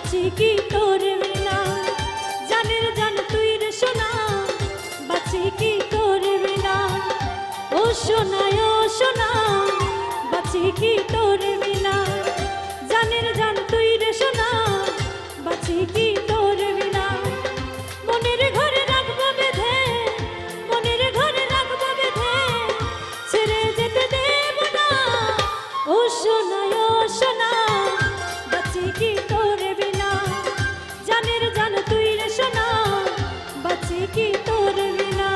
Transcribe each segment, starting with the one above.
বাঁচি কি তোর বিনা জানের জান তুই রে সোনা বাঁচি কি তোর বিনা ও সোনা বাঁচি কি তোর বিনা জানের জান তুই রে সোনা বাঁচি কি তোর বিনা মনের ঘরে রাখবো বেঁধে মনের ঘরে রাখবো বেঁধে ছেড়ে যেতে দেব না ও সোনা বাঁচি কি তোর বিনা জানের জান তুই রে সোনা বাঁচি কি তোর বিনা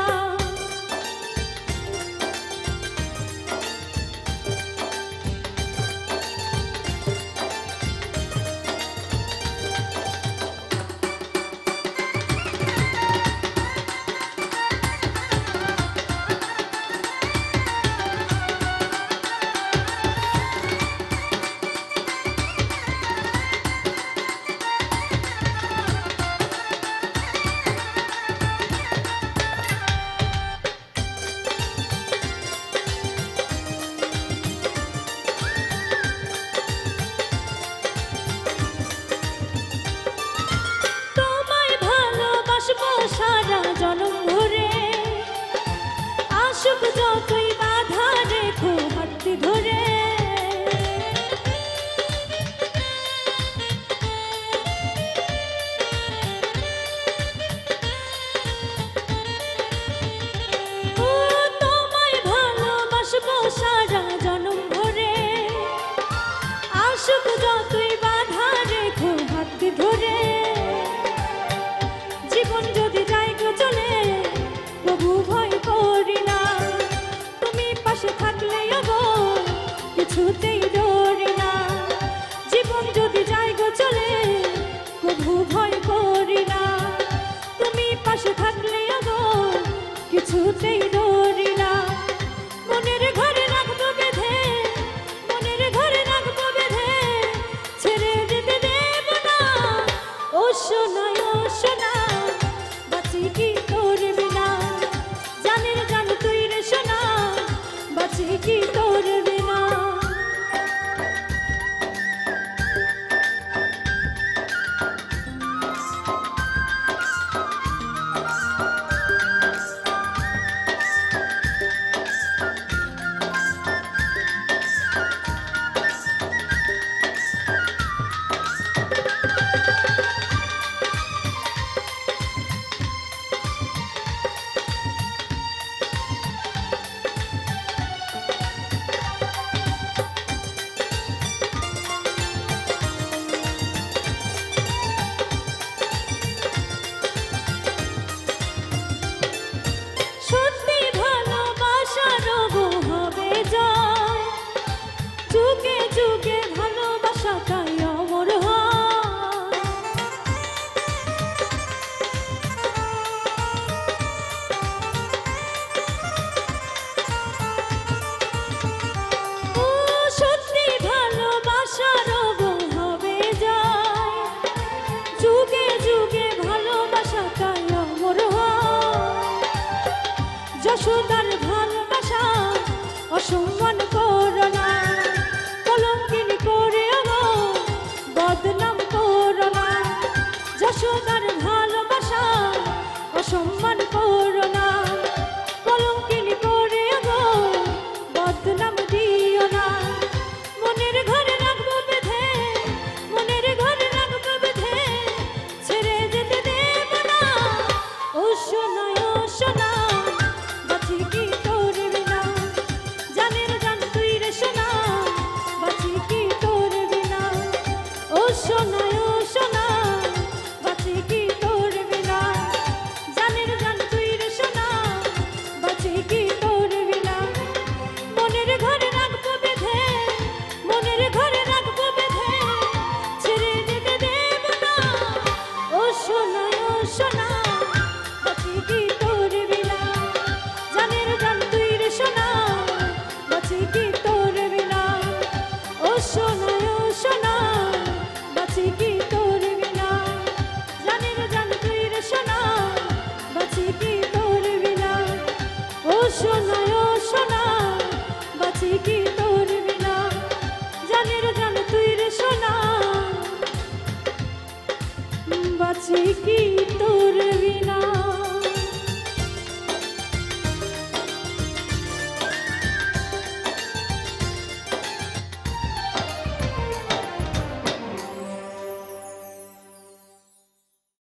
সারা জনম ভরে আসুক যতই বাধা রেখো হাতটি ধরে ও তোমায় ভালোবাসবো সারা জনম ভরে আসুক যতই বাধা রেখো হাতটি ধরে জীবন যদি যাই গো চলে প্রভু ভয় করি না তুমি পাশে থাকলে গো কিছুতেই ডরি না জীবন যদি যাই গো চলে প্রভু ভয় করি না তুমি পাশে থাকলে গো কিছুতেই ডরি না মনের ঘরে রাখবো বেঁধে মনের ঘরে রাখবো বেঁধে ছেড়ে যেতে দেব না ও সোনা বাঁচি কি তোর বিনা জানের জান তুই রে সোনা বাঁচি কি তোর বিনা যুগে যুগে ভালোবাসাটাই অমর হয় ও সত্যি ভালোবাসার হবে যায় যুগে যুগে ভালোবাসাটাই অমর হয় যশোদার ভালোবাসা অসম্মান করো না কলঙ্কিনী করে গো বদনাম করো না যশোদার ভালোবাসা অসম্মান করো না কলঙ্কিনী করে গো বদনাম দিও না মনের ঘরে রাখবো বেঁধে মনের ঘরে রাখবো বেঁধে ছেড়ে যেতে দেব না ও সোনা